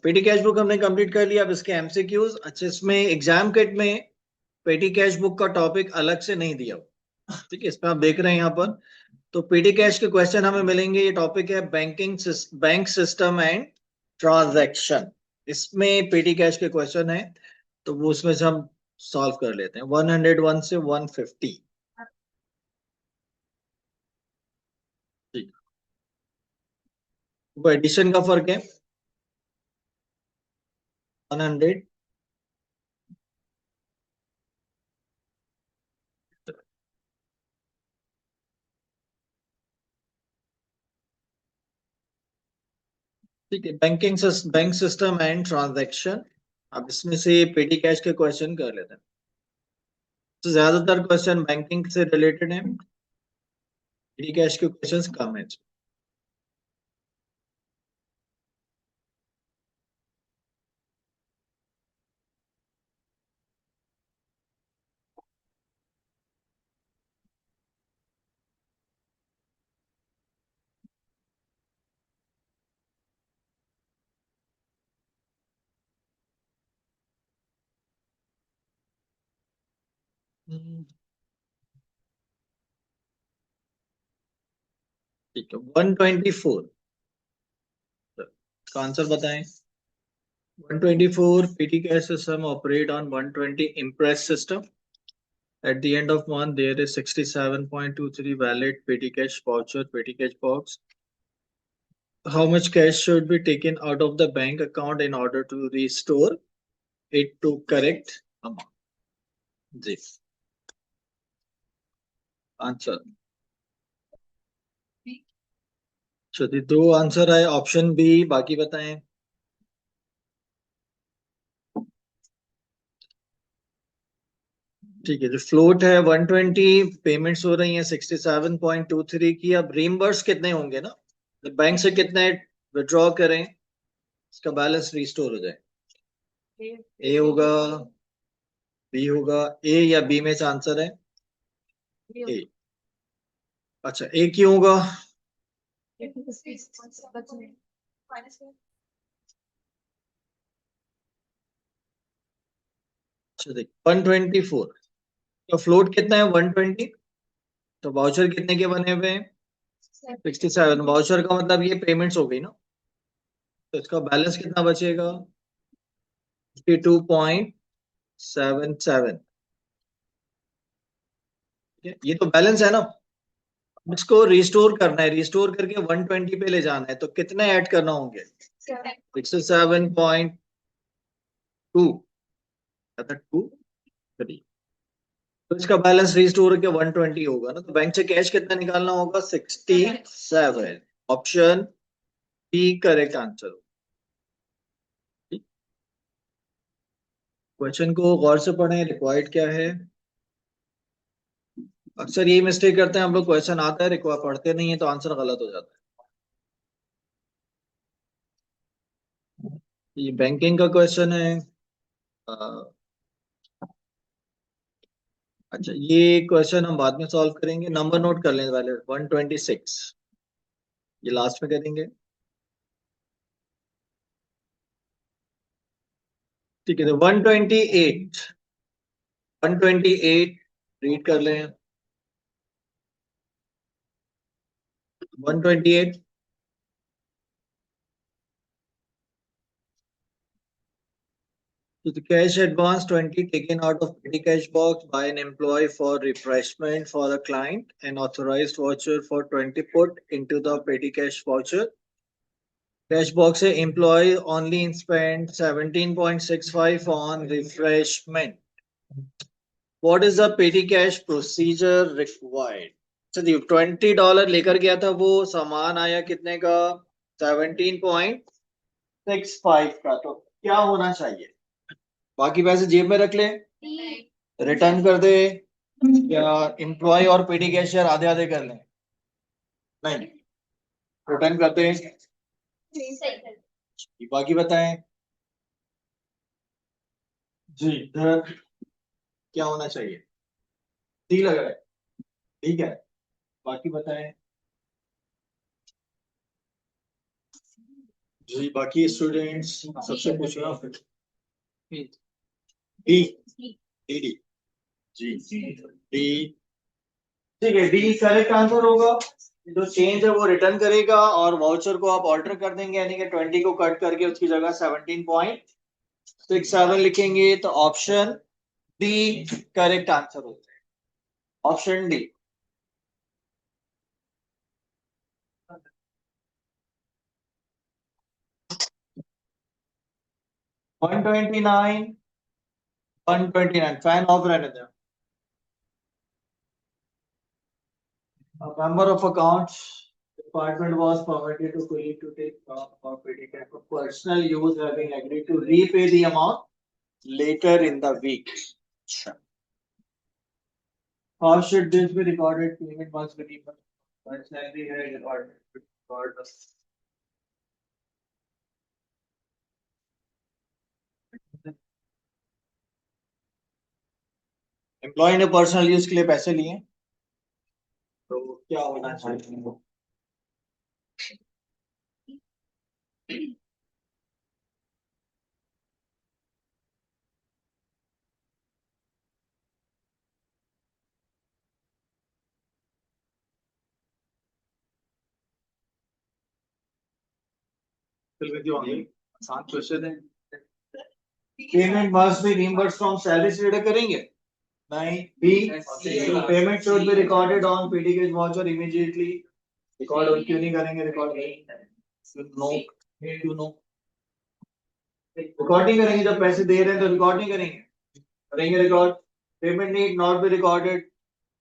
पेटी cash book हमने complete कर लिया। अब इसके एमसीक्यूज। अच्छा, इसमें एग्जाम किट में पेटी कैश बुक का टॉपिक अलग से नहीं दिया हुआ। ठीक है, इसमें आप देख रहे हैं यहाँ पर। तो पेटी कैश के क्वेश्चन हमें मिलेंगे। ये टॉपिक है बैंक सिस्टम एंड ट्रांजैक्शन। इसमें पेटी कैश के क्वेश्चन है, तो वो उसमें से हम सॉल्व कर लेते हैं। 101 से 150। ठीक। वो एडिशन का फर्क है। 100। ठीक है, बैंक सिस्टम एंड ट्रांजैक्शन। अब इसमें से पेटी कैश के क्वेश्चन कर लेते हैं। तो ज्यादातर क्वेश्चन बैंकिंग से रिलेटेड है। पेटी कैश के क्वेश्चंस कम है। ठीक है, 124 का आंसर बताएं। 124 पेटी cash system operate on 120 impress system. At the end of month, there is 67.23 valid petty cash voucher, petty cash box. How much cash should be taken out of the bank account in order to restore it to correct amount? जी, answer. चलिए, दो answer आए, option B. बाकी बताएं। ठीक है, जो float है 120, पेमेंट्स हो रही हैं 67.23 की। अब रीम्बर्स कितने होंगे ना, बैंक से कितने विड्रॉ करें, इसका बैलेंस रिस्टोर हो जाए। ए होगा, बी होगा। ए या बी में से आंसर है ए। अच्छा, ए क्यों होगा? अच्छा देख, 124 तो फ्लोट कितना है 120, तो वाउचर कितने के बने हुए हैं 67। वाउचर का मतलब ये पेमेंट्स हो गई ना, तो इसका बैलेंस कितना बचेगा 52.77। ये तो बैलेंस है ना। इसको रिस्टोर करना है, रिस्टोर करके 120 पे ले जाना है, तो कितने ऐड करना होंगे 67.2 टू 3। तो इसका बैलेंस रिस्टोर के 120 होगा ना, तो बैंक से कैश कितना निकालना होगा 67। Option B correct answer. Question को गौर से पढ़ें, रिक्वायर्ड क्या है। अक्सर यही मिस्टेक करते हैं हम लोग, क्वेश्चन आता है रिक्वायर पढ़ते नहीं है तो आंसर गलत हो जाता है। ये बैंकिंग का क्वेश्चन है। अ, अच्छा, ये क्वेश्चन हम बाद में सॉल्व करेंगे, नंबर नोट कर लेने वाले 126, ये लास्ट में करेंगे। ठीक है, तो 128, 128 रीड कर लें। 128। So the cash advance 20 taken out of petty cash box by an employee for refreshment for a client, an authorized voucher for 20 put into the petty cash voucher. Cash box से employee only spent 17.65 on refreshment. What is the petty cash procedure required? चलिए, $20 लेकर गया था, वो सामान आया कितने का 17.65 का, तो क्या होना चाहिए? बाकी पैसे जेब में रख ले, रिटर्न कर दे, या एम्प्लॉय और पेटी कैशियर आधे आधे कर लें? नहीं, रिटर्न करते हैं। बाकी बताएं। जी, इधर क्या होना चाहिए? डी लग रहा है। ठीक है, बाकी बताएं। जी बाकी स्टूडेंट्स सबसे पूछ रहा हूँ। D D D G D ठीक है, डी करेक्ट आंसर होगा। जो चेंज है वो रिटर्न करेगा और वाउचर को आप ऑल्टर कर देंगे, यानी कि 20 को कट करके उसकी जगह 17.67 लिखेंगे, तो ऑप्शन डी करेक्ट आंसर होता है। Option D. 129, 129 फैन ऑफ रहने दें। A member of accounts department was permitted to colleague to take or petty cash for personal use, having agreed to repay the amount later in the week. Sure. How should this be recorded? Payment must be reimbursed. But salary है recorded. Employ ने personal use के लिए पैसे लिए, तो क्या होना चाहिए? आसान क्वेश्चन है। Payment must be reimbursed from salary से डिडक्ट करेंगे? नहीं। B, payment should be recorded on petty cash voucher immediately. Record क्यों नहीं करेंगे? रिकॉर्ड नो, क्यों नो? रिकॉर्डिंग करेंगे, जब पैसे दे रहे हैं तो रिकॉर्ड नहीं करेंगे? करेंगे record. Payment need not be recorded?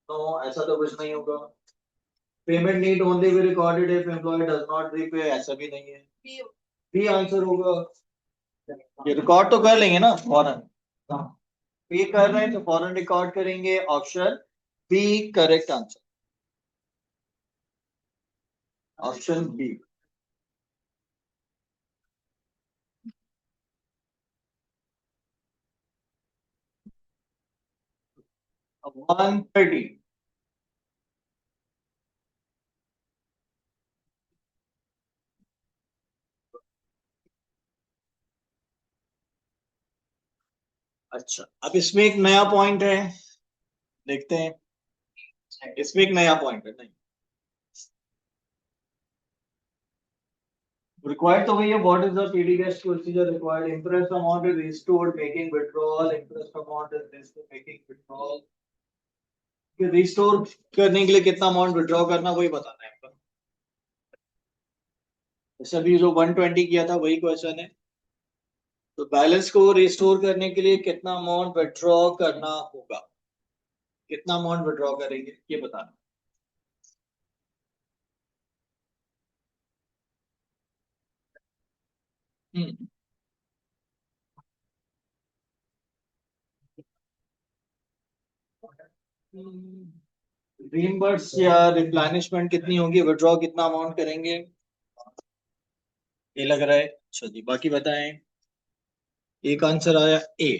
No, ऐसा तो कुछ नहीं होगा। Payment need only be recorded if employ does not repay? ऐसा भी नहीं है। बी आंसर होगा। ये रिकॉर्ड तो कर लेंगे ना फौरन, पे कर रहे हैं तो फौरन रिकॉर्ड करेंगे। Option B correct answer. Option B. अब 130। अच्छा, अब इसमें एक नया पॉइंट है, देखते हैं। इसमें एक नया पॉइंट है। नहीं, required तो वही है। What is the PD cash procedure required? Interest amount is restored making withdrawal. Interest amount is restored making withdrawal. Restore करने के लिए कितना अमाउंट विड्रॉ करना वही बताना है आपको। जैसे अभी जो 120 किया था वही क्वेश्चन है। तो बैलेंस को रिस्टोर करने के लिए कितना अमाउंट विड्रॉ करना होगा, कितना अमाउंट विड्रॉ करेंगे ये बताना। रीइंबर्स या रिप्लेनिशमेंट कितनी होगी, विड्रॉ कितना अमाउंट करेंगे, ये लग रहा है। अच्छा जी, बाकी बताएं। एक आंसर आया ए।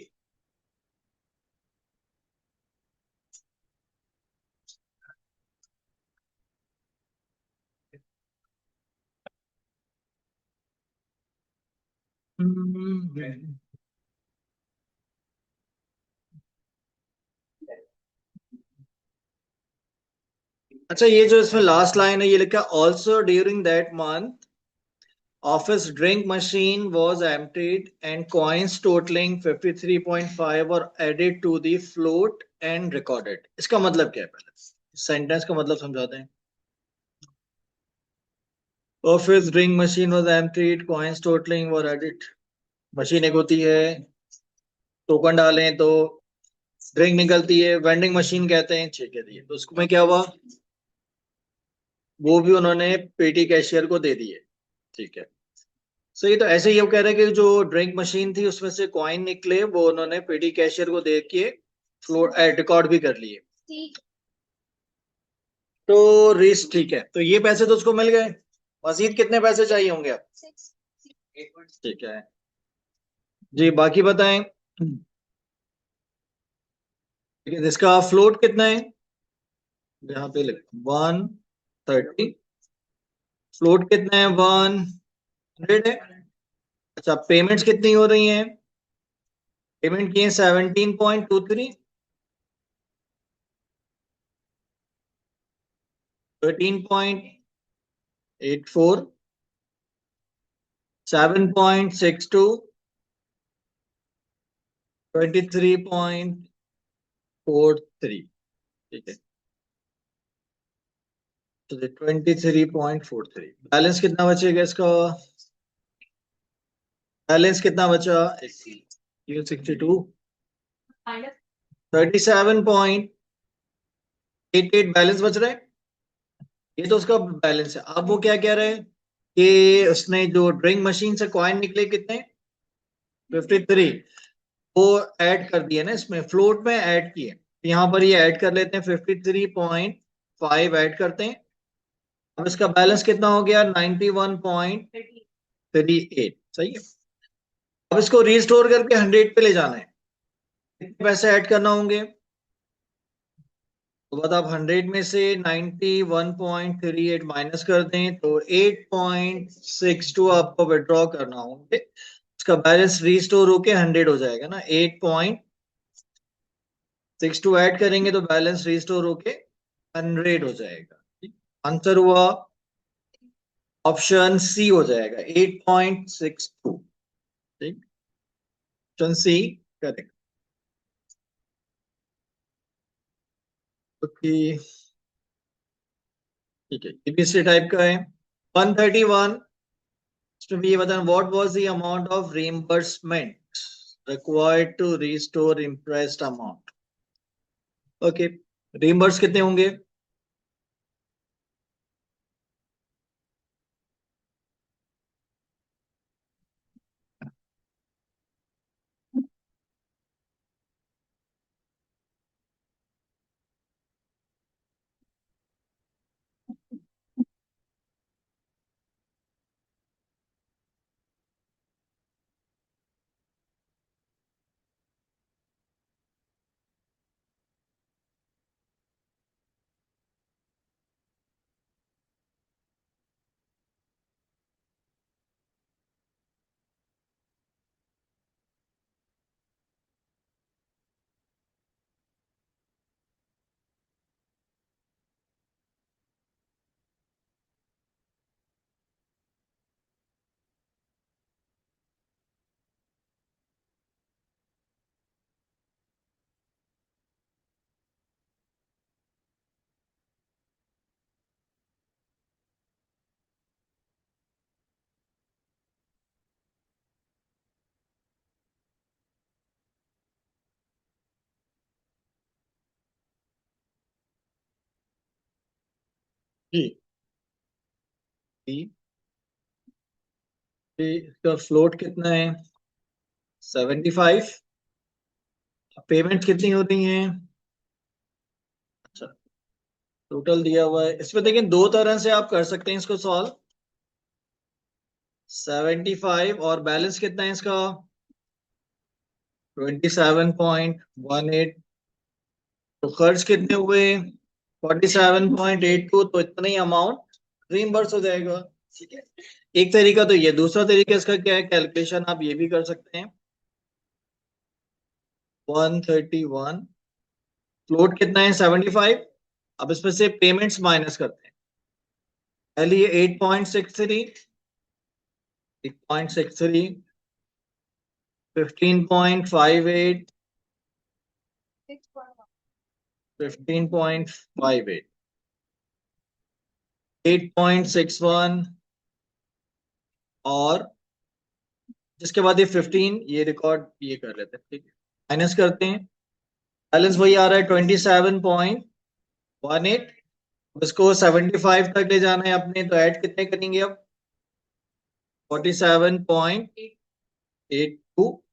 अच्छा, ये जो इसमें लास्ट लाइन है ये लिखा also during that month office drink machine was emptied and coins totaling 53.5 और added to the float and recorded। इसका मतलब क्या है? पहले सेंटेंस का मतलब समझाते हैं। Office drink machine was emptied, coins totaling were added। Machine एक होती है, टोकन डालें तो ड्रिंक निकलती है, वेंडिंग मशीन कहते हैं, ठीक है जी। तो उसमें क्या हुआ, वो भी उन्होंने पेटी कैशियर को दे दिए, ठीक है। सही, तो ऐसे ही वो कह रहे हैं कि जो ड्रिंक मशीन थी उसमें से कॉइन निकले, वो उन्होंने पेटी कैशियर को दे के फ्लोर रिकॉर्ड भी कर लिए। तो रिस्क, ठीक है, तो ये पैसे तो उसको मिल गए। मजीद कितने पैसे चाहिए होंगे अब? ठीक है जी, बाकी बताएं। ठीक है, इसका फ्लोट कितना है? यहाँ पे लिख 130। फ्लोट कितना है? 100 है। अच्छा, पेमेंट्स कितनी हो रही हैं? पेमेंट किए 17.23, 13.84, 7.62, 23.43। ठीक है, तो 23.43। बैलेंस कितना बचेगा इसका? बैलेंस कितना बचा? 62, 37.88 बैलेंस बच रहा है। ये तो उसका बैलेंस है। अब वो क्या कह रहे हैं कि उसने जो ड्रिंक मशीन से कॉइन निकले कितने? 53। वो ऐड कर दिया ना, इसमें फ्लोट में ऐड किए। यहाँ पर ये ऐड कर लेते हैं, 53.5 ऐड करते हैं। अब इसका बैलेंस कितना हो गया? 91.38। सही है। अब इसको रिस्टोर करके 100 पे ले जाना है। कितने पैसे ऐड करना होंगे? तो बाद आप 100 में से 91.38 माइनस कर दें तो 8.62 आपको विड्रॉ करना होंगे। उसका बैलेंस रिस्टोर होके 100 हो जाएगा ना। 8.62 ऐड करेंगे तो बैलेंस रिस्टोर होके 100 हो जाएगा। आंसर हुआ ऑप्शन सी हो जाएगा, 8.62। ठीक, ऑप्शन सी करेक्ट। ओके, ठीक है, एबीसी टाइप का है। 131, इसमें भी ये बताना, what was the amount of reimbursement required to restore impressed amount? Okay, reimburse कितने होंगे? जी, जी, जी, इसका फ्लोट कितना है? 75। पेमेंट कितनी हो रही है? अच्छा, टोटल दिया हुआ है इसमें। देखिए, दो तरह से आप कर सकते हैं इसको सॉल्व। 75 और बैलेंस कितना है इसका? 27.18। तो खर्च कितने हुए? 47.82। तो इतना ही अमाउंट रीइंबर्स हो जाएगा। ठीक है, एक तरीका तो ये। दूसरा तरीका इसका क्या है, कैलकुलेशन आप ये भी कर सकते हैं। 131, फ्लोट कितना है? 75। अब इसमें से पेमेंट्स माइनस करते हैं। पहले ये 8.63, 8.63, 15.58, 15.58, 8.61, और जिसके बाद ये 15, ये रिकॉर्ड ये कर लेते हैं। ठीक है, माइनस करते हैं। बैलेंस वही आ रहा है, 27.18। उसको 75 तक ले जाना है अपने, तो ऐड कितने करेंगे अब? 47.82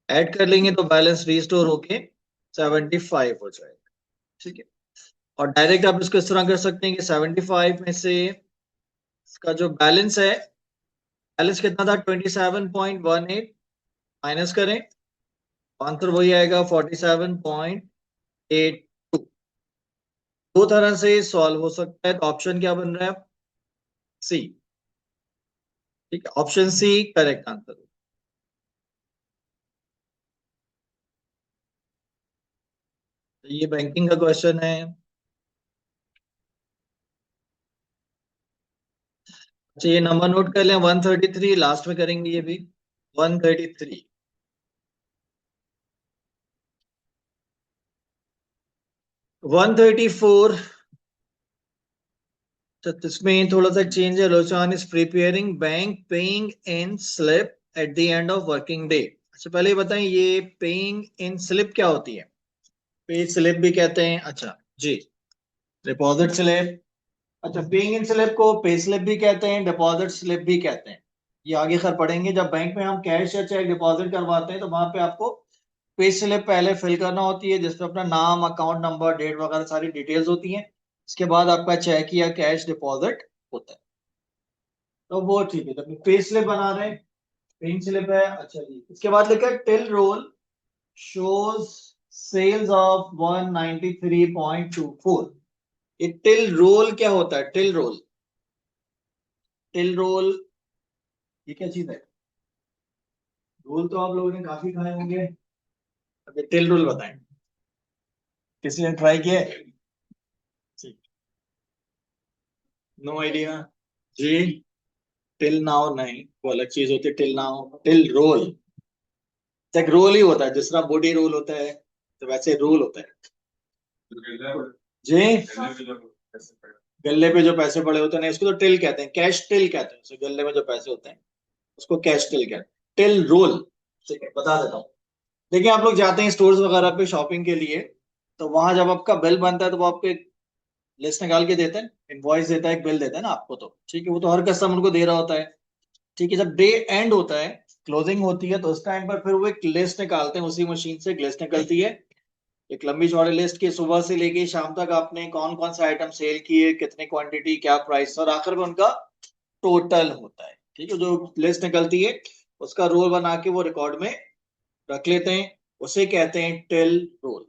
ऐड कर लेंगे तो बैलेंस रिस्टोर होके 75 हो जाएगा। ठीक है, और डायरेक्ट आप इसको इस तरह कर सकते हैं कि 75 में से इसका जो बैलेंस है, बैलेंस कितना था? 27.18 माइनस करें, आंसर वही आएगा, 47.82। दो तरह से सॉल्व हो सकता है। तो ऑप्शन क्या बन रहा है? सी। ठीक है, ऑप्शन सी करेक्ट आंसर। तो ये बैंकिंग का क्वेश्चन है। अच्छा ये नंबर नोट कर लें, 133 लास्ट में करेंगे ये भी। 133। 134। तो इसमें थोड़ा सा चेंज है। Lochan is preparing bank paying in slip at the end of working day. अच्छा पहले ये बताएं, ये पेइंग इन स्लिप क्या होती है? पे स्लिप भी कहते हैं। अच्छा जी, डिपॉजिट स्लिप। अच्छा पेइंग इन स्लिप को पे स्लिप भी कहते हैं, डिपॉजिट स्लिप भी कहते हैं। ये आगे खैर पढ़ेंगे। जब बैंक में हम कैश या चेक डिपॉजिट करवाते हैं तो वहां पे आपको पे स्लिप पहले फिल करना होती है, जिसमें अपना नाम, अकाउंट नंबर, डेट वगैरह सारी डिटेल्स होती हैं। इसके बाद आपका चेक या कैश डिपॉजिट होता है। तो वो ठीक है, जब पे स्लिप बना रहे हैं, पेइंग स्लिप है। अच्छा जी, इसके बाद लिखा है till roll shows sales of 193.24। ये टिल रोल क्या होता है? टिल रोल, टिल रोल ये क्या चीज है? रोल तो आप लोगों ने काफी खाए होंगे। अब ये टिल रोल बताएं, किसी ने ट्राई किया है? नो आइडिया जी। टिल नाउ नहीं, वो अलग चीज होती है। टिल नाउ, टिल रोल एक रोल ही होता है, जिस तरह बॉडी रोल होता है तो वैसे रोल होता है जी। गल्ले पे जो पैसे पड़े होते हैं ना, इसको तो टिल कहते हैं, कैश टिल कहते हैं उसे। गल्ले में जो पैसे होते हैं उसको कैश टिल कहते हैं। टिल रोल, ठीक है बता देता हूँ। देखिए आप लोग जाते हैं स्टोर्स वगैरह पे शॉपिंग के लिए, तो वहां जब आपका बिल बनता है तो वो आपको एक लिस्ट निकाल के देते हैं, इनवॉइस देता है, एक बिल देता है ना आपको। तो ठीक है, वो तो हर कस्टमर को दे रहा होता है। ठीक है, जब डे एंड होता है, क्लोजिंग होती है, तो उस टाइम पर फिर वो एक लिस्ट निकालते हैं। उसी मशीन से एक लिस्ट निकलती है, एक लंबी चौड़ी लिस्ट की, सुबह से लेके शाम तक आपने कौन कौन से आइटम सेल किए, कितने क्वांटिटी, क्या प्राइस, और आखिर में उनका टोटल होता है। ठीक है, जो लिस्ट निकलती है उसका रोल बना के वो रिकॉर्ड में रख लेते हैं, उसे कहते हैं टिल रोल।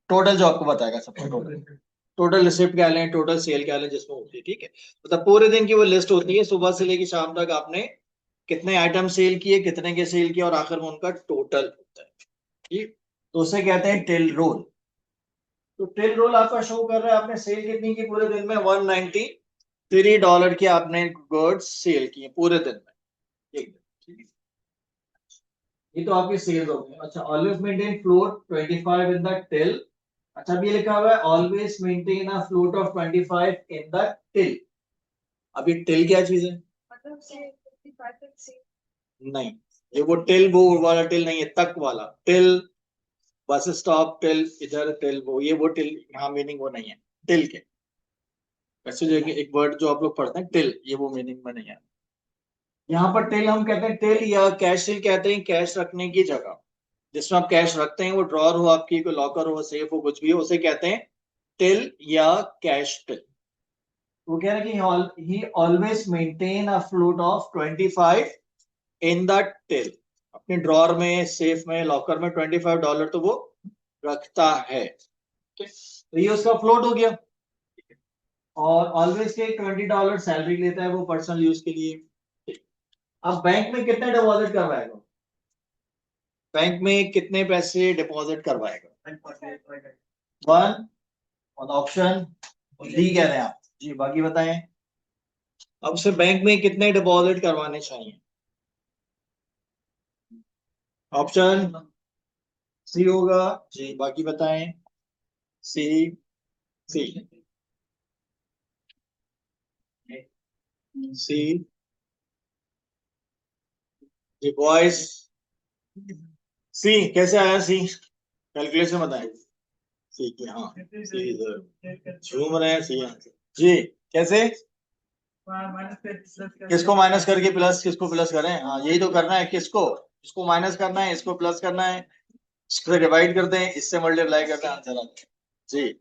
टोटल जो आपको बताएगा सबको, टोटल टोटल रिसिप्ट क्या लें, टोटल सेल क्या लें जिसमें होती है। ठीक है, मतलब पूरे दिन की वो लिस्ट होती है, सुबह से लेके शाम तक आपने कितने आइटम सेल किए, कितने के सेल किए, और आखिर में उनका टोटल होता है। ठीक, तो उसे कहते हैं टिल रोल। तो टिल रोल आपका शो कर रहा है आपने सेल कितनी की पूरे दिन में, $193 की आपने गुड्स सेल किए पूरे दिन में। एक दिन, ठीक है, ये तो आपकी सेल्स हो गई। अच्छा always maintain float 25 in the till. अच्छा अब ये लिखा हुआ है always maintain a float of 25 in the till. अब ये टिल क्या चीज है? मतलब से 55 तक से नहीं, ये वो टिल वो वाला टिल नहीं है, तक वाला टिल। बस स्टॉप टिल, इधर टिल वो, ये वो टिल यहाँ मीनिंग वो नहीं है टिल के। वैसे जो एक वर्ड जो आप लोग पढ़ते हैं टिल, ये वो मीनिंग में नहीं है। यहाँ पर टिल हम कहते हैं टिल या कैश टिल कहते हैं, कैश रखने की जगह जिसमें आप कैश रखते हैं, वो ड्रॉर हो आपकी, कोई लॉकर हो, सेफ हो, कुछ भी हो, उसे कहते हैं टिल या कैश टिल। वो कह रहे हैं कि ही always maintain a float of 25 in the till. अपने ड्रॉर में, सेफ में, लॉकर में $25 तो वो रखता है। तो ये उसका फ्लोट हो गया। और ऑलवेज के $20 सैलरी लेता है वो पर्सनल यूज के लिए। अब बैंक में कितने डिपॉजिट करवाएगा? बैंक में कितने पैसे डिपॉजिट करवाएगा? वन और ऑप्शन डी कह रहे हैं आप जी, बाकी बताएं। अब से बैंक में कितने डिपॉजिट करवाने चाहिए? ऑप्शन सी होगा जी, बाकी बताएं। सी, सी, सी जी बॉयज। सी कैसे आया? सी कैलकुलेशन बताएं। सी की, हाँ सी इधर झूम रहे हैं। सी आंसर जी, कैसे? किसको माइनस करके प्लस, किसको प्लस करें? हाँ यही तो करना है, किसको, इसको माइनस करना है, इसको प्लस करना है, इसको डिवाइड करते हैं, इससे मल्टीप्लाई करते हैं, आंसर आता है जी।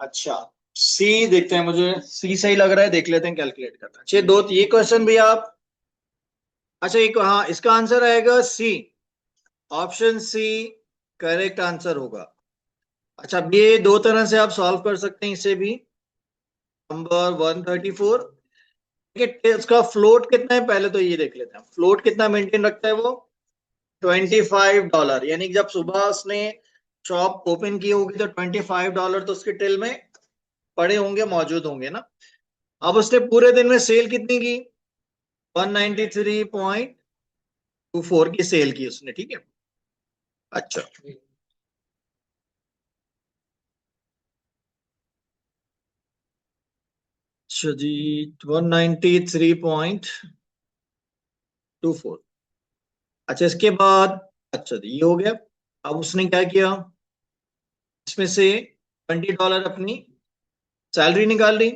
अच्छा सी देखते हैं, मुझे सी सही लग रहा है, देख लेते हैं, कैलकुलेट करते हैं। अच्छे दो ये क्वेश्चन भी आप, अच्छा एक, हाँ इसका आंसर आएगा सी, ऑप्शन सी करेक्ट आंसर होगा। अच्छा अब ये दो तरह से आप सॉल्व कर सकते हैं इसे भी। नंबर 134, देखिए इसका फ्लोट कितना है पहले तो ये देख लेते हैं, फ्लोट कितना मेंटेन रखता है वो। $25, यानी कि जब सुबह उसने शॉप ओपन की होगी तो $25 तो उसके टिल में पड़े होंगे, मौजूद होंगे ना। अब उसने पूरे दिन में सेल कितनी की? 193.24 की सेल की उसने, ठीक है। अच्छा, अच्छा जी, 193.24। अच्छा, इसके बाद, अच्छा जी, ये हो गया। अब उसने क्या किया, इसमें से $20 अपनी सैलरी निकाल ली,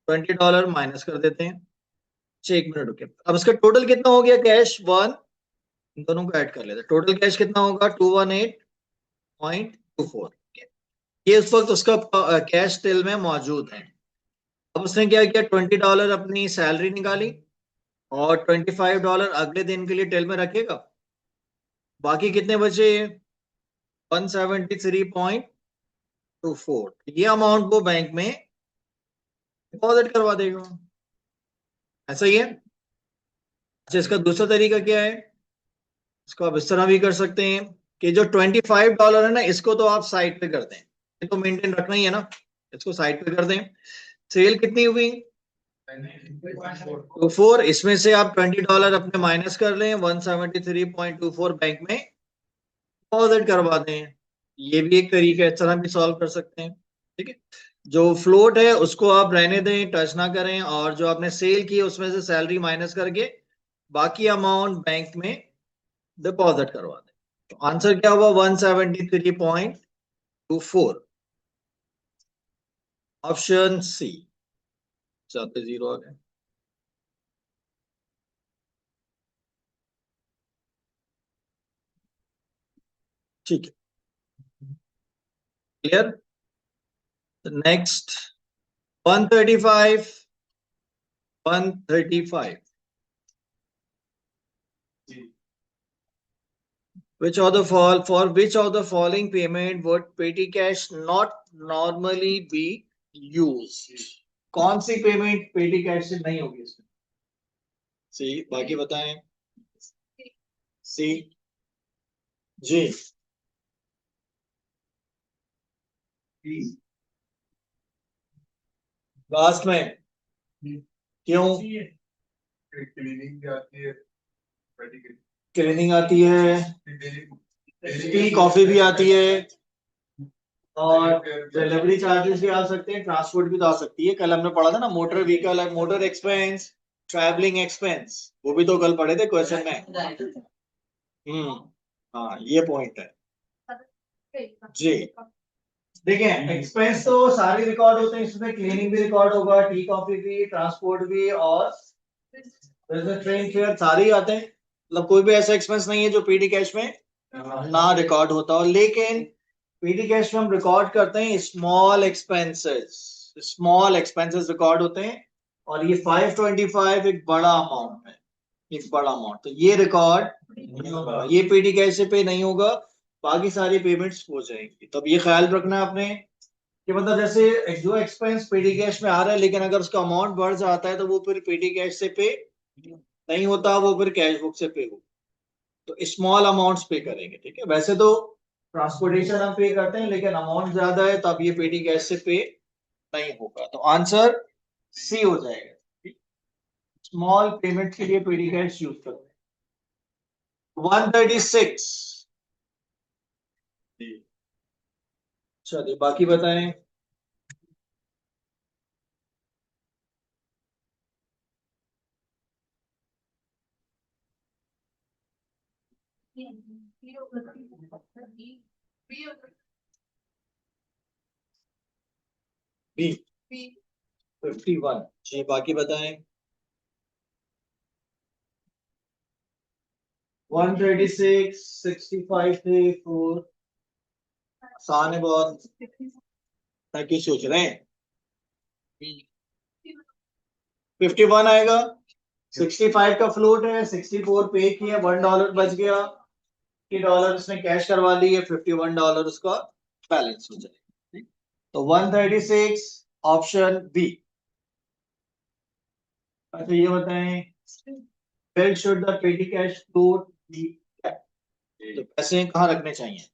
$20 माइनस कर देते हैं। अच्छा, 1 मिनट रुके। अब इसका टोटल कितना हो गया कैश? वन, इन दोनों को ऐड कर लेते हैं। टोटल कैश कितना होगा? 218.24। ये उस वक्त उसका कैश टिल में मौजूद है। अब उसने क्या किया, $20 अपनी सैलरी निकाली और $25 अगले दिन के लिए टिल में रखेगा। बाकी कितने बचे? 173.24। ये अमाउंट वो बैंक में डिपॉजिट करवा देगा। ऐसा ही है। अच्छा, इसका दूसरा तरीका क्या है? इसको आप इस तरह भी कर सकते हैं कि जो $25 है ना, इसको तो आप साइड पे कर दें, ये तो मेंटेन रखना ही है ना, इसको साइड पे कर दें। सेल कितनी हुई? 24। इसमें से आप $20 अपने माइनस कर लें, 173.24 बैंक में डिपॉजिट करवा दें। ये भी एक तरीका है, इस तरह भी सॉल्व कर सकते हैं। ठीक है, जो फ्लोट है उसको आप रहने दें, टच ना करें, और जो आपने सेल की है उसमें से सैलरी माइनस करके बाकी अमाउंट बैंक में डिपॉजिट करवा दें। तो आंसर क्या हुआ? 173.24, ऑप्शन सी। चाहते जीरो आ गए। ठीक है, clear. Next, 135, 135। Which of the fall for which of the following payment would petty cash not normally be used? कौन सी पेमेंट पेटी कैश से नहीं होगी इसमें? सी, बाकी बताएं। सी, जी, लास्ट में क्यों? क्लीनिंग आती है, क्लीनिंग आती है, टी कॉफी भी आती है, और डिलीवरी चार्जेस भी आ सकते हैं, ट्रांसपोर्ट भी तो आ सकती है। कल हमने पढ़ा था ना, motor vehicle, motor expense, travelling expense, वो भी तो कल पढ़े थे क्वेश्चन में। हम्म, हाँ, ये पॉइंट है जी। देखिए, एक्सपेंस तो सारे रिकॉर्ड होते हैं इसमें, क्लीनिंग भी रिकॉर्ड होगा, टी कॉफी भी, ट्रांसपोर्ट भी, और ट्रेन फेयर सारे ही आते हैं। मतलब कोई भी ऐसा एक्सपेंस नहीं है जो पीडी कैश में ना रिकॉर्ड होता हो। लेकिन पीडी कैश में हम रिकॉर्ड करते हैं small expenses, small expenses record होते हैं। और ये 525 एक बड़ा अमाउंट है, एक बड़ा अमाउंट, तो ये रिकॉर्ड नहीं होगा, ये पीडी कैश से पे नहीं होगा। बाकी सारी पेमेंट्स हो जाएंगी। तो अब ये ख्याल रखना है आपने कि मतलब जैसे जो एक्सपेंस पीडी कैश में आ रहा है, लेकिन अगर उसका अमाउंट बढ़ जाता है तो वो फिर पीडी कैश से पे नहीं होता, वो फिर कैश बुक से पे हो। तो स्मॉल अमाउंट्स पे करेंगे, ठीक है। वैसे तो ट्रांसपोर्टेशन हम पे करते हैं, लेकिन अमाउंट ज्यादा है तो अब ये पेटी कैश से पे नहीं होगा। तो आंसर सी हो जाएगा। स्मॉल पेमेंट के लिए पेटी कैश यूज करते हैं। 136। चलिए बाकी बताएं। बी, 51 जी, बाकी बताएं। 136, 65 थे, 4। आसान है बहुत, ताकि सोच रहे हैं। 51 आएगा, 65 का फ्लोट है, 64 पे किया, $1 बच गया, $50 उसने कैश करवा लिए, $51 उसका बैलेंस हो जाएगा। तो 136, ऑप्शन बी। अच्छा, ये बताएं, where should the petty cash float be? तो पैसे कहाँ रखने चाहिए?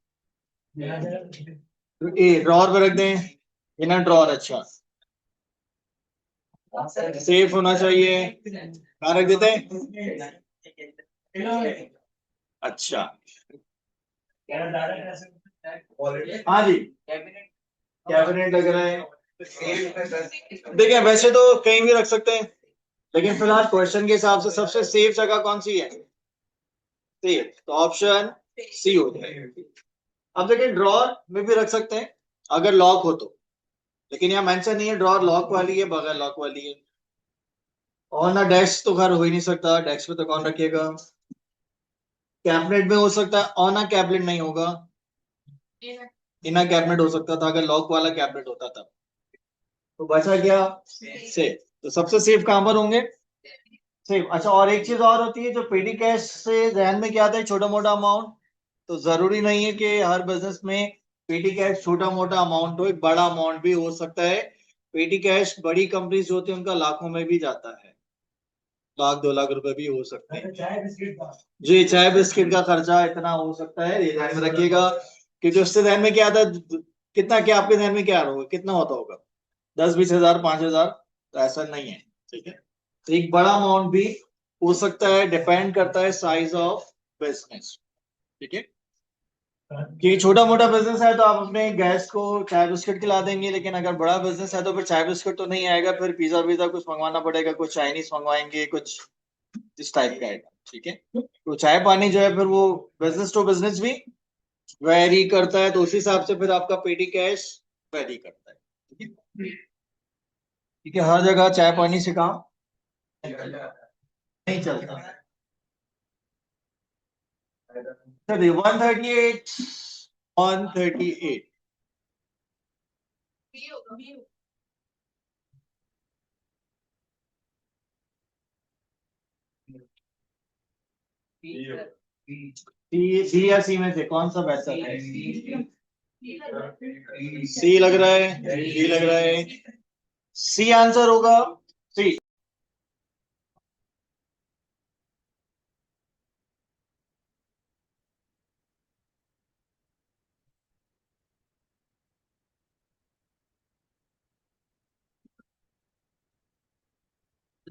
ए ड्रॉर में रख दें, इनर ड्रॉर, अच्छा सेफ होना चाहिए, कहाँ रख देते हैं? अच्छा हाँ जी, कैबिनेट लग रहा है। देखिए वैसे तो कहीं भी रख सकते हैं, लेकिन फिलहाल क्वेश्चन के हिसाब से सबसे सेफ जगह कौन सी है? सेफ, तो ऑप्शन सी हो जाएगा। अब देखिए ड्रॉर में भी रख सकते हैं अगर लॉक हो तो, लेकिन यहाँ मेंशन नहीं है ड्रॉर लॉक वाली है बगैर लॉक वाली है। और ना डेस्क तो घर हो ही नहीं सकता, डेस्क पे तो कौन रखिएगा। कैबिनेट में हो सकता है, और ना कैबिनेट नहीं होगा, इनर कैबिनेट हो सकता था अगर लॉक वाला कैबिनेट होता तब। तो बचा क्या? सेफ। तो सबसे सेफ कहां पर होंगे? सेफ। अच्छा और एक चीज और होती है जो पेटी कैश से ध्यान में क्या आता है, छोटा मोटा अमाउंट। तो जरूरी नहीं है कि हर बिजनेस में पेटी कैश छोटा मोटा अमाउंट हो, एक बड़ा अमाउंट भी हो सकता है। पेटी कैश बड़ी कंपनीज जो होती है उनका लाखों में भी जाता है, 1-2 लाख रुपए भी हो सकते हैं। जी चाय बिस्किट का खर्चा इतना हो सकता है, ये ध्यान में रखिएगा। क्योंकि उससे ध्यान में क्या आता है, कितना क्या आपके ध्यान में क्या होगा, कितना होता होगा? 10-20 हजार, 5 हजार? तो ऐसा नहीं है, ठीक है। तो एक बड़ा अमाउंट भी हो सकता है, डिपेंड करता है साइज ऑफ बिजनेस, ठीक है। कि छोटा मोटा बिजनेस है तो आप अपने गैस को चाय बिस्किट खिला देंगे, लेकिन अगर बड़ा बिजनेस है तो फिर चाय बिस्किट तो नहीं आएगा, फिर पिज्जा विज़ा कुछ मंगवाना पड़ेगा, कुछ चाइनीज मंगवाएंगे, कुछ इस टाइप का आइटम, ठीक है। तो चाय पानी जो है फिर वो बिजनेस टू बिजनेस भी वेरी करता है, तो उस हिसाब से फिर आपका पेटी कैश वेरी करता है, ठीक है। ठीक है, हर जगह चाय पानी से काम नहीं चलता। चलिए 138, 138। सी या सी में से कौन सा बेहतर है? सी लग रहा है, सी लग रहा है, सी आंसर होगा। सी।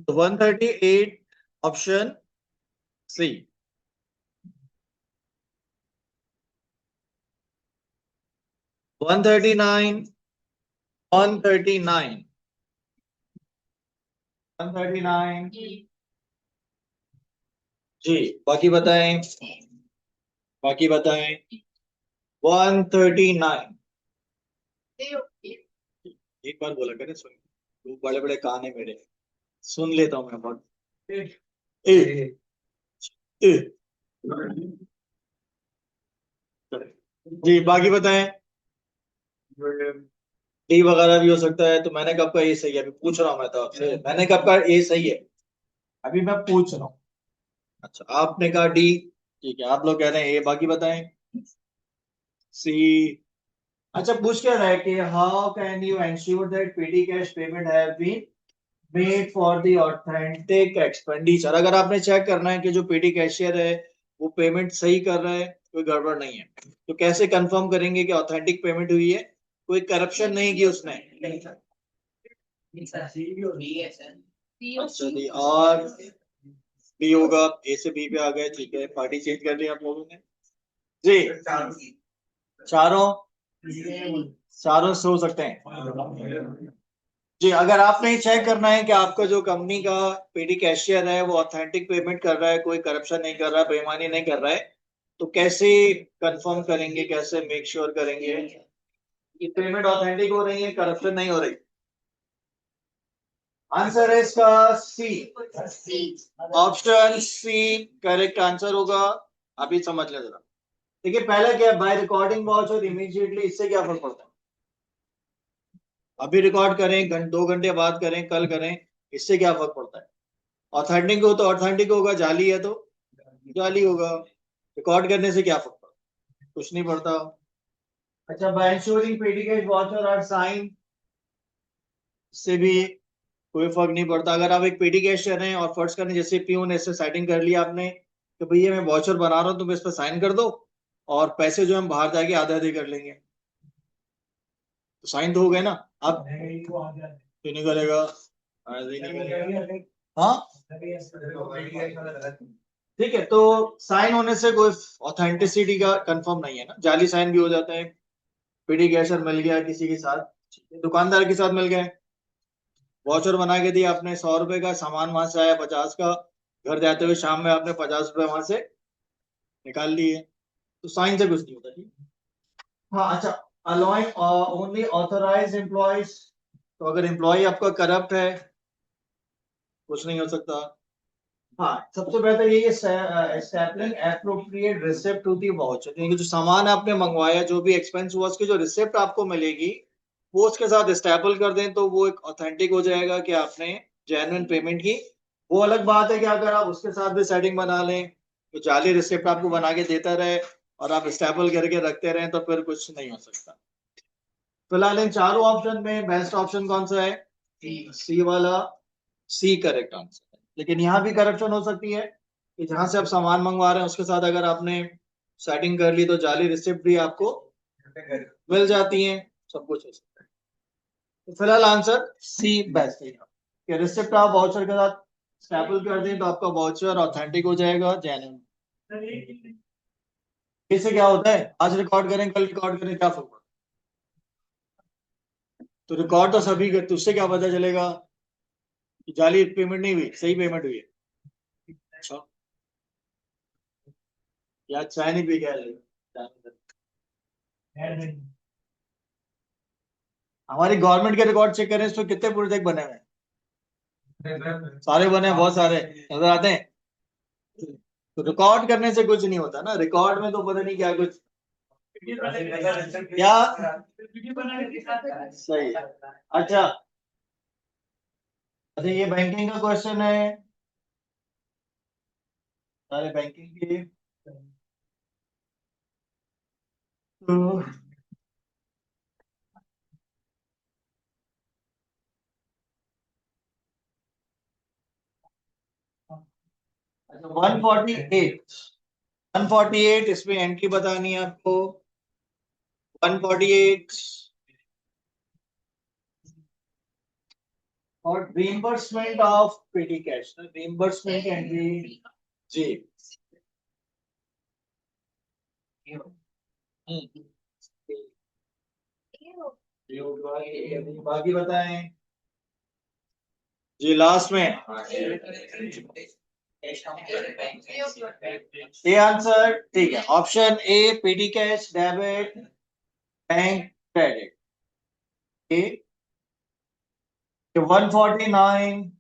तो 138 ऑप्शन सी। 139, 139, 139। जी बाकी बताएं, बाकी बताएं। 139। एक बार बोला करें, सुन, वो बड़े बड़े कान है मेरे, सुन लेता हूँ मैं बहुत। ए, ए, जी बाकी बताएं। डी वगैरह भी हो सकता है, तो मैंने कब का ये सही है, अभी पूछ रहा हूँ मैं तो आपसे, मैंने कब का ये सही है, अभी मैं पूछ रहा हूँ। अच्छा आपने कहा डी, ठीक है, आप लोग कह रहे हैं ए, बाकी बताएं। सी। अच्छा पूछ क्या रहा है कि how can you ensure that petty cash payment have been made for the authentic expenditure. अगर आपने चेक करना है कि जो पेटी कैशियर है वो पेमेंट सही कर रहा है, कोई गड़बड़ नहीं है, तो कैसे कंफर्म करेंगे कि ऑथेंटिक पेमेंट हुई है, कोई करप्शन नहीं की उसने? अच्छा दी, और बी होगा, ए से बी पे आ गए, ठीक है, पार्टी चेंज कर ली आप लोगों ने। जी चारों, चारों से हो सकते हैं। जी अगर आपने चेक करना है कि आपका जो कंपनी का पेटी कैशियर है वो ऑथेंटिक पेमेंट कर रहा है, कोई करप्शन नहीं कर रहा है, बेईमानी नहीं कर रहा है, तो कैसे कंफर्म करेंगे, कैसे मेक श्योर करेंगे कि पेमेंट ऑथेंटिक हो रही है, करप्शन नहीं हो रही? आंसर है इसका सी, ऑप्शन सी करेक्ट आंसर होगा। अभी समझ ले जरा, देखिए पहला क्या है, बाय रिकॉर्डिंग वॉच और इमीडिएटली, इससे क्या फर्क पड़ता है? अभी रिकॉर्ड करें, 2 घंटे बाद करें, कल करें, इससे क्या फर्क पड़ता है? ऑथेंटिक हो तो ऑथेंटिक होगा, जाली है तो जाली होगा। रिकॉर्ड करने से क्या फर्क पड़ता? कुछ नहीं पड़ता। अच्छा by ensuring petty cash voucher और साइन से भी कोई फर्क नहीं पड़ता। अगर आप एक पेटी कैशियर हैं और फर्ज करें जैसे पियून ऐसे सेटिंग कर लिया आपने कि भैया मैं वाचर बना रहा हूँ, तुम इस पर साइन कर दो, और पैसे जो हम बाहर जाके आधे आधे कर लेंगे, तो साइन तो हो गए ना। अब क्यों नहीं करेगा, ऐसे ही नहीं करेगा। हाँ ठीक है, तो साइन होने से कोई ऑथेंटिसिटी का कंफर्म नहीं है ना, जाली साइन भी हो जाता है। पीडी कैशर मिल गया किसी के साथ, दुकानदार के साथ मिल गए, वाउचर बना के दिया आपने 100 रुपए का, सामान वहां से आया 50 का, घर जाते हुए शाम में आपने 50 रुपए वहां से निकाल लिए, तो साइन से कुछ नहीं होता, ठीक है? हाँ अच्छा, अलाउइंग ओनली ऑथराइज एम्प्लॉयज, तो अगर एम्प्लॉय आपका करप्ट है कुछ नहीं हो सकता। हाँ सबसे बेहतर यही है stapling appropriate receipt to the voucher, क्योंकि जो सामान आपने मंगवाया जो भी एक्सपेंस हुआ उसकी जो रिसिप्ट आपको मिलेगी वो उसके साथ स्टैपल कर दें तो वो एक ऑथेंटिक हो जाएगा कि आपने जेन्युइन पेमेंट की। वो अलग बात है कि अगर आप उसके साथ भी सेटिंग बना लें तो जाली रिसिप्ट आपको बना के देता रहे और आप स्टैपल करके रखते रहें तो फिर कुछ नहीं हो सकता। फिलहाल इन चारों ऑप्शन में बेस्ट ऑप्शन कौन सा है, सी वाला, सी करेक्ट आंसर है। लेकिन यहाँ भी करप्शन हो सकती है कि जहां से आप सामान मंगवा रहे हैं उसके साथ अगर आपने सेटिंग कर ली तो जाली रिसिप्ट भी आपको मिल जाती है, सब कुछ हो सकता है। तो फिलहाल आंसर सी बेस्ट है कि रिसिप्ट आप वाउचर के साथ स्टैपल कर दें तो आपका वाउचर ऑथेंटिक हो जाएगा, जेन्युइन। इससे क्या होता है, आज रिकॉर्ड करें कल रिकॉर्ड करें क्या फर्क, तो रिकॉर्ड तो सभी करते, उससे क्या पता चलेगा कि जाली पेमेंट नहीं हुई, सही पेमेंट हुई है। अच्छा, या चाय नहीं पी गया, हमारी गवर्नमेंट के रिकॉर्ड चेक करें इसमें कितने प्रोजेक्ट बने हुए हैं, सारे बने हैं, बहुत सारे नजर आते हैं। तो रिकॉर्ड करने से कुछ नहीं होता ना, रिकॉर्ड में तो पता नहीं क्या कुछ क्या सही है। अच्छा अच्छा, ये बैंकिंग का क्वेश्चन है, सारे बैंकिंग के, तो 148, 148 इसमें एंट्री बतानी है आपको, 148 और reimbursement of petty cash, reimbursement entry जी। हम्म, बाकी बताएं जी लास्ट में, ए आंसर ठीक है, option A petty cash debit bank credit, A 149,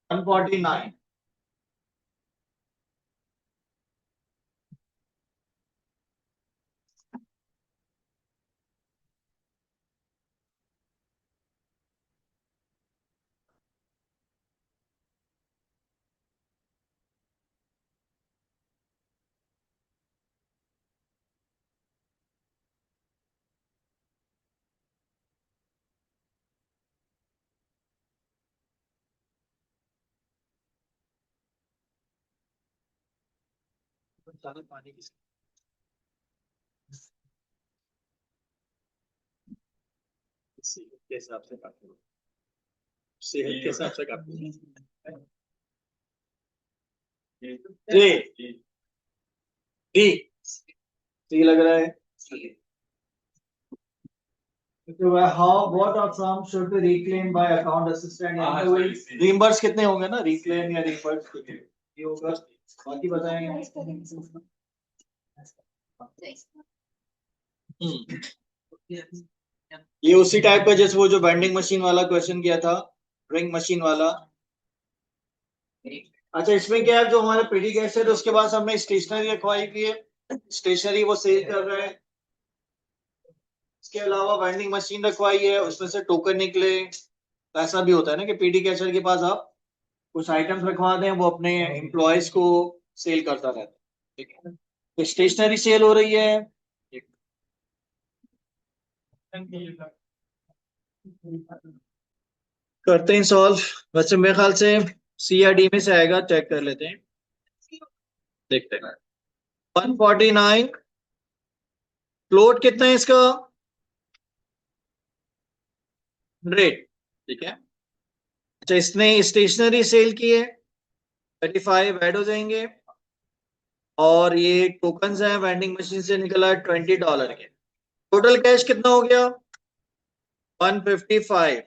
149। पानी की सेहत के हिसाब से काटो, सेहत के हिसाब से काटो जी, डी सी लग रहा है। तो how what of sum should be reclaim by account assistant, reimburse कितने होंगे ना, रिक्लेम या रीइंबर्स कितने ये होगा, बाकी बताएंगे। हम्म, ये उसी टाइप का जैसे वो जो वेंडिंग मशीन वाला क्वेश्चन किया था, ड्रिंक मशीन वाला। अच्छा इसमें क्या है, जो हमारे पेटी कैश है तो उसके पास हमने स्टेशनरी रखवाई हुई है, स्टेशनरी वो सेल कर रहा है, इसके अलावा वेंडिंग मशीन रखवाई है उसमें से टोकन निकले, तो ऐसा भी होता है ना कि पीडी कैशर के पास आप कुछ आइटम्स रखवा दें वो अपने एम्प्लॉयज को सेल करता रहता है, ठीक है, तो स्टेशनरी सेल हो रही है। करते हैं सॉल्व, वैसे मेरे ख्याल से सी या डी में से आएगा, चेक कर लेते हैं, देखते हैं। 149, फ्लोट कितना है इसका? 100, ठीक है। अच्छा, इसने स्टेशनरी सेल की है, 35 ऐड हो जाएंगे। और ये टोकन्स हैं वेंडिंग मशीन से निकला है $20 के। टोटल कैश कितना हो गया? 155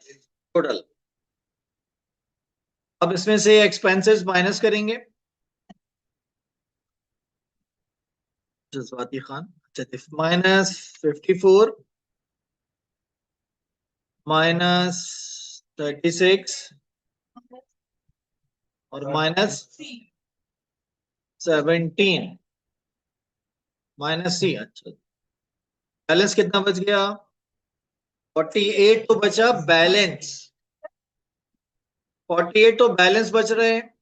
टोटल। अब इसमें से एक्सपेंसेस माइनस करेंगे। जज्बाती खान, अच्छा, -54 -36 और -17 -C। अच्छा, बैलेंस कितना बच गया? 48 तो बचा बैलेंस, 48 तो बैलेंस बच रहे हैं।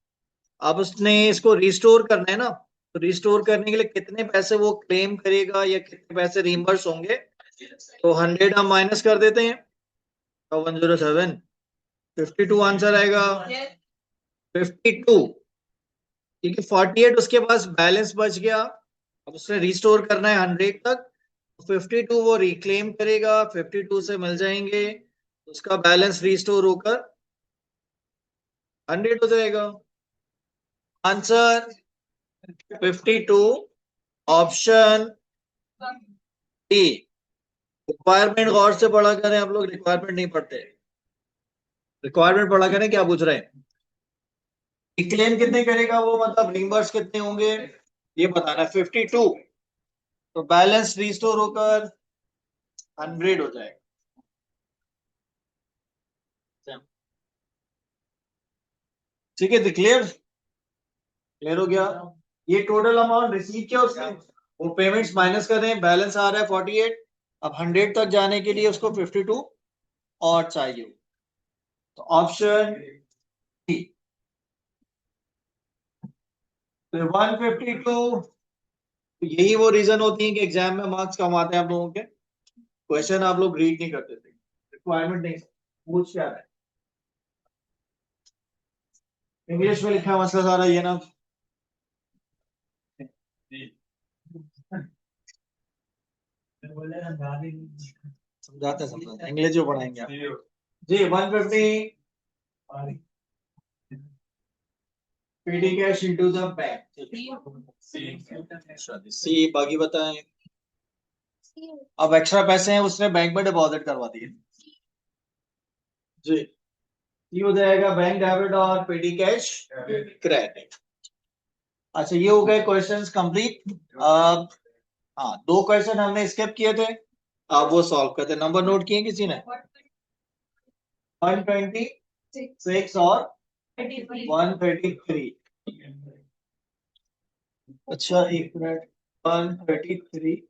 अब उसने इसको रिस्टोर करना है ना, तो रिस्टोर करने के लिए कितने पैसे वो क्लेम करेगा या कितने पैसे रिइंबर्स होंगे? तो 100 हम माइनस कर देते हैं, तो 107, 52 आंसर आएगा। 52, ठीक है। 48 उसके पास बैलेंस बच गया, अब उसने रिस्टोर करना है 100 तक। 52 वो रिक्लेम करेगा, 52 से मिल जाएंगे, उसका बैलेंस रिस्टोर होकर 100 हो जाएगा। Answer 52, option D. रिक्वायरमेंट गौर से पढ़ा करें, आप लोग रिक्वायरमेंट नहीं पढ़ते। रिक्वायरमेंट पढ़ा करें, क्या पूछ रहे हैं? क्लेम कितने करेगा वो, मतलब रिम्बर्स कितने होंगे, ये बताना है। 52, तो बैलेंस रिस्टोर होकर 100 हो जाएगा। ठीक है, क्लियर? क्लियर हो गया। ये टोटल अमाउंट रिसीव किया उसने, वो पेमेंट्स माइनस कर रहे हैं, बैलेंस आ रहा है 48। अब 100 तक जाने के लिए उसको 52 और चाहिए, तो ऑप्शन डी। 152, यही वो रीजन होती है कि एग्जाम में मार्क्स कम आते हैं आप लोगों के। क्वेश्चन आप लोग रीड नहीं करते थे, रिक्वायरमेंट नहीं पूछ क्या रहा है। इंग्लिश में लिखा है मसला सारा ये ना। समझाते समझाते इंग्लिश जो पढ़ाएंगे आप जी। 150 petty cash into the bank. C, बाकी बताएं। अब एक्स्ट्रा पैसे हैं उसने बैंक में डिपॉजिट करवा दिए जी। ये हो जाएगा बैंक डेबिट और पेटी कैश क्रेडिट। अच्छा, ये हो गए क्वेश्चंस कंप्लीट। अब हाँ, 2 क्वेश्चन हमने स्किप किए थे, अब वो सॉल्व करते। नंबर नोट किए किसी ने? 126 और 133। अच्छा, एक मिनट। 133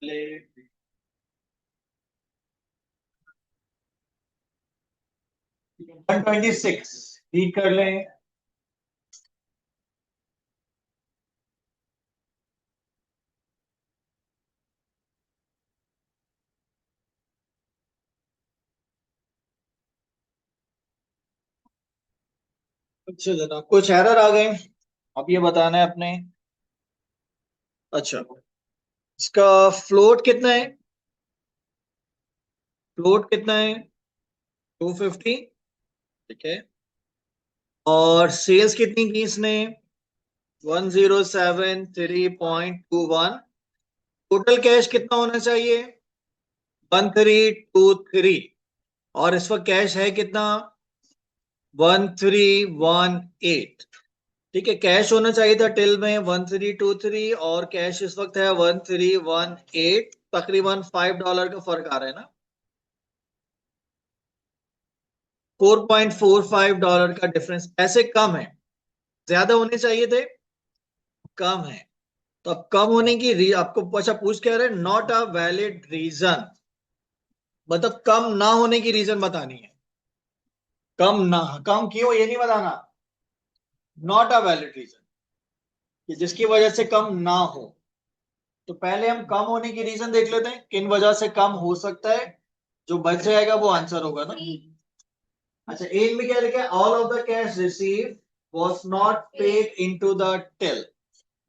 ले 126 रीड कर लें। अच्छा जनाब, कुछ एरर आ गए, अब ये बताना है अपने। अच्छा, इसका फ्लोट कितना है? फ्लोट कितना है? 250, ठीक है। और सेल्स कितनी की इसने? 1073.21। टोटल कैश कितना होना चाहिए? 1323। और इस वक्त कैश है कितना? 1318, ठीक है। कैश होना चाहिए था टिल में 1323 और कैश इस वक्त है 1318, तकरीबन $5 का फर्क आ रहा है ना। $4.45 का डिफरेंस, पैसे कम है, ज्यादा होने चाहिए थे, कम है। तो अब कम होने की आपको अच्छा पूछ क्या रहे, नॉट अ वैलिड रीजन, मतलब कम ना होने की रीजन बतानी है। कम ना, कम क्यों ये नहीं बताना, नॉट अ वैलिड रीजन, कि जिसकी वजह से कम ना हो। तो पहले हम कम होने की रीजन देख लेते हैं, किन वजह से कम हो सकता है, जो बच जाएगा वो आंसर होगा ना। अच्छा, एन में क्या लिखा है? All of the cash receive was not paid into the till,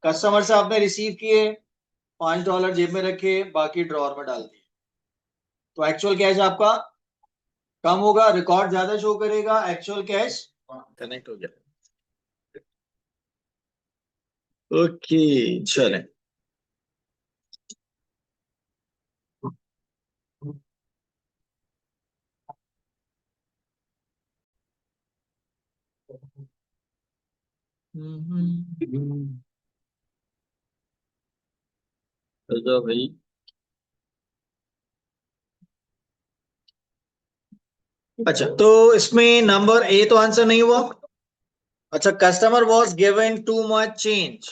customer से आपने रिसीव किए, $5 जेब में रखे, बाकी ड्रॉर में डाल दिए, तो एक्चुअल कैश आपका कम होगा, रिकॉर्ड ज्यादा शो करेगा, एक्चुअल कैश कनेक्ट हो गया। ओके चलें। तो भाई अच्छा, तो इसमें नंबर ए तो आंसर नहीं हुआ। अच्छा, customer was given too much change,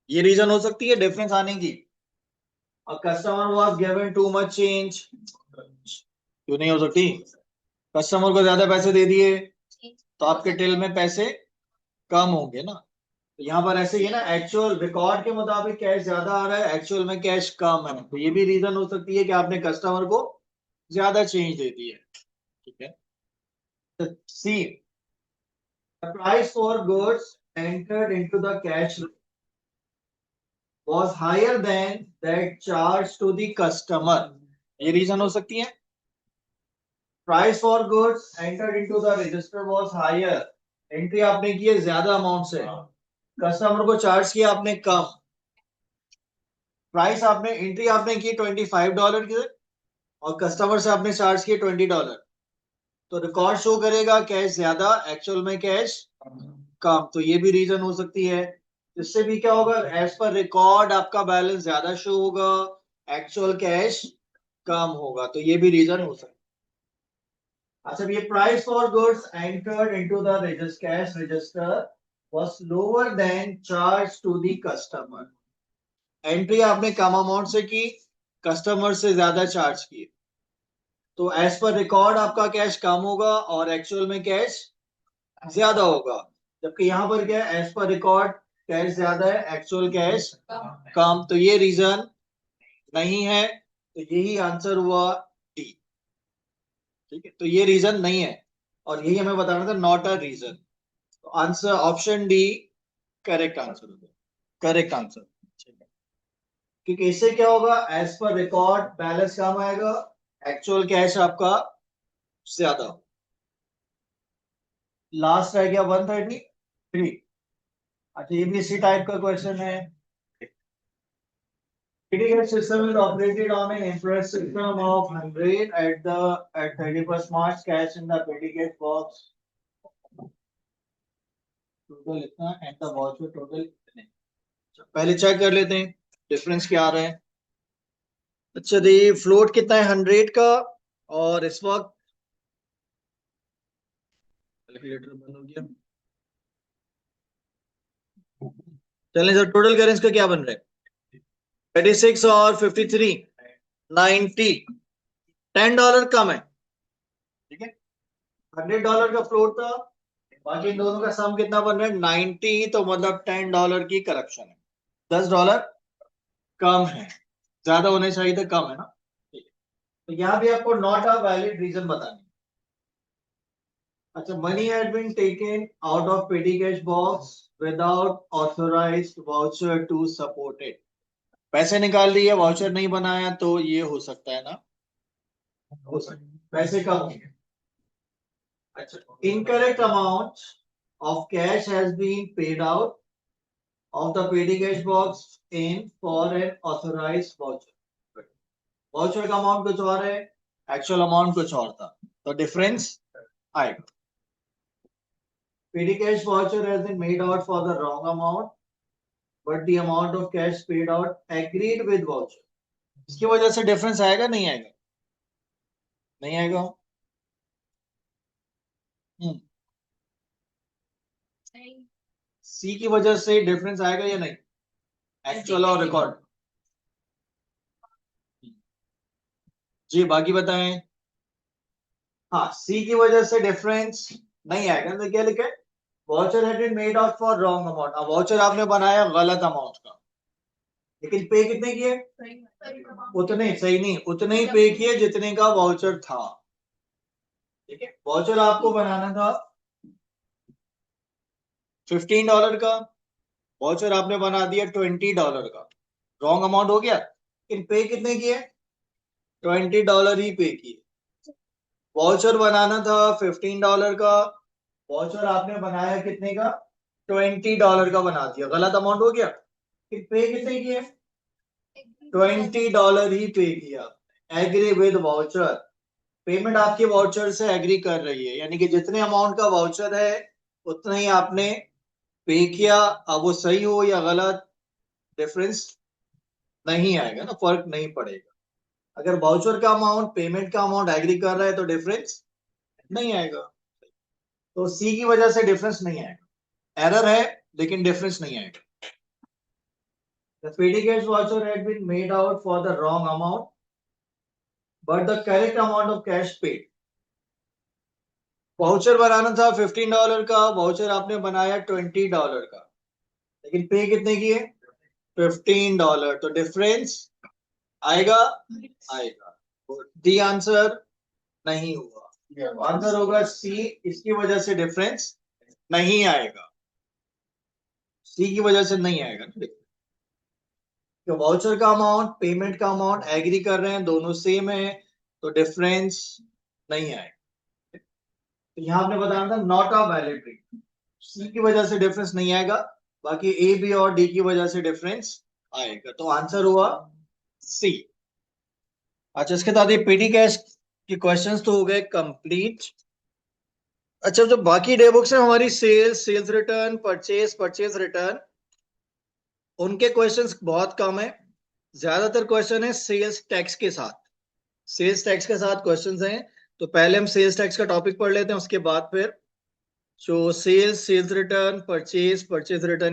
ये रीजन हो सकती है डिफरेंस आने की। और customer was given too much change क्यों नहीं हो सकती? कस्टमर को ज्यादा पैसे दे दिए तो आपके टिल में पैसे कम होंगे ना। तो यहाँ पर ऐसे ही है ना, एक्चुअल रिकॉर्ड के मुताबिक कैश ज्यादा आ रहा है, एक्चुअल में कैश कम है, तो ये भी रीजन हो सकती है कि आपने कस्टमर को ज्यादा चेंज दे दी है। ठीक है, सी, the price for goods entered into the cash was higher than that charged to the customer, ये रीजन हो सकती है। Price for goods entered into the register was higher, entry आपने की है ज्यादा अमाउंट से, कस्टमर को चार्ज किया आपने कम। प्राइस आपने एंट्री आपने की $25 की और कस्टमर से आपने चार्ज किए $20, तो रिकॉर्ड शो करेगा कैश ज्यादा, एक्चुअल में कैश कम, तो ये भी रीजन हो सकती है। इससे भी क्या होगा, एज पर रिकॉर्ड आपका बैलेंस ज्यादा शो होगा, एक्चुअल कैश कम होगा, तो ये भी रीजन हो सकता है। अच्छा, ये price for goods entered into the register cash register was lower than charge to the customer, entry आपने कम अमाउंट से की, कस्टमर से ज्यादा चार्ज किए, तो एज पर रिकॉर्ड आपका कैश कम होगा और एक्चुअल में कैश ज्यादा होगा। जबकि यहाँ पर क्या है, एज पर रिकॉर्ड कैश ज्यादा है, एक्चुअल कैश कम, तो ये रीजन नहीं है, तो यही आंसर हुआ डी। ठीक है, तो ये रीजन नहीं है और यही हमें बताना था, नॉट अ रीजन, तो answer option D correct answer होगा, करेक्ट आंसर। क्योंकि इससे क्या होगा, एज पर रिकॉर्ड बैलेंस कम आएगा, एक्चुअल कैश आपका ज्यादा। लास्ट रह गया 133। अच्छा, ये भी इसी टाइप का क्वेश्चन है। Petty cash system is operated on an interest system of 100 at 31st March. Cash in the petty cash box total इतना and the voucher total इतने। पहले चेक कर लेते हैं डिफरेंस क्या आ रहा है। अच्छा, देखिए फ्लोट कितना है 100 का, और इस वक्त कैलकुलेटर बंद हो गया। चलें सर, टोटल करेंस का क्या बन रहा है, 36 और 53, 90, $10 कम है। ठीक है, $100 का फ्लोट था, बाकी इन दोनों का सम कितना बन रहा है 90, तो मतलब $10 की करप्शन है, $10 कम है, ज्यादा होने चाहिए था, कम है ना। ठीक है, तो यहाँ भी आपको नॉट अ वैलिड रीजन बतानी। अच्छा, money had been taken out of petty cash box without authorised voucher to support it, पैसे निकाल लिए, वाउचर नहीं बनाया, तो ये हो सकता है ना, हो सकता है पैसे कम हो गए। अच्छा, incorrect amount of cash has been paid out of the petty cash box in for an authorized voucher, voucher का अमाउंट कुछ और है, एक्चुअल अमाउंट कुछ और था, तो डिफरेंस आएगा। petty cash voucher has been made out for the wrong amount but the amount of cash paid out agreed with voucher, इसकी वजह से डिफरेंस आएगा नहीं आएगा, नहीं आएगा। सी की वजह से डिफरेंस आएगा या नहीं, एक्चुअल और रिकॉर्ड। जी बाकी बताएं। हाँ, सी की वजह से डिफरेंस नहीं आएगा, तो क्या लिखा है, voucher had been made out for wrong amount, अब वाउचर आपने बनाया गलत अमाउंट का, लेकिन पे कितने किए, उतने, सही नहीं, उतने ही पे किए जितने का वाउचर था। ठीक है, वाउचर आपको बनाना था $15 का, वाउचर आपने बना दिया $20 का, रॉन्ग अमाउंट हो गया। इन पे कितने किए? $20 ही पे किए। वाउचर बनाना था $15 का, वाउचर आपने बनाया कितने का? $20 का बना दिया, गलत अमाउंट हो गया। फिर पे कितने किए? $20 ही पे किया। एग्री विद वाउचर, पेमेंट आपके वाउचर से एग्री कर रही है, यानी कि जितने अमाउंट का वाउचर है उतना ही आपने पे किया। अब वो सही हो या गलत, डिफरेंस नहीं आएगा ना, फर्क नहीं पड़ेगा। अगर वाउचर का अमाउंट पेमेंट का अमाउंट एग्री कर रहा है तो डिफरेंस नहीं आएगा। तो सी की वजह से डिफरेंस नहीं आएगा, एरर है लेकिन डिफरेंस नहीं आएगा। The petty cash voucher had been made out for the wrong amount, but the correct amount of cash paid. Voucher बनाना था $15 का, वाउचर आपने बनाया $20 का, लेकिन पे कितने किए? $15। तो डिफरेंस आएगा? आएगा। डी आंसर नहीं हुआ, आंसर होगा सी, इसकी वजह से डिफरेंस नहीं आएगा। सी की वजह से नहीं आएगा ना, तो वाउचर का अमाउंट पेमेंट का अमाउंट एग्री कर रहे हैं, दोनों सेम है, तो डिफरेंस नहीं आएगा। तो यहां आपने बताना था नॉट अ वैलिड रीजन, सी की वजह से डिफरेंस नहीं आएगा, बाकी ए बी और डी की वजह से डिफरेंस आएगा। तो आंसर हुआ सी। अच्छा, इसके साथ ये पेटी कैश के क्वेश्चंस तो हो गए कंप्लीट। अच्छा, जो बाकी डे बुक्स है हमारी, sales, sales return, purchase, purchase return, उनके क्वेश्चंस बहुत कम है। ज्यादातर क्वेश्चन है सेल्स टैक्स के साथ, सेल्स टैक्स के साथ क्वेश्चंस हैं। तो पहले हम सेल्स टैक्स का टॉपिक पढ़ लेते हैं, उसके बाद फिर जो sales, sales return, purchase, purchase return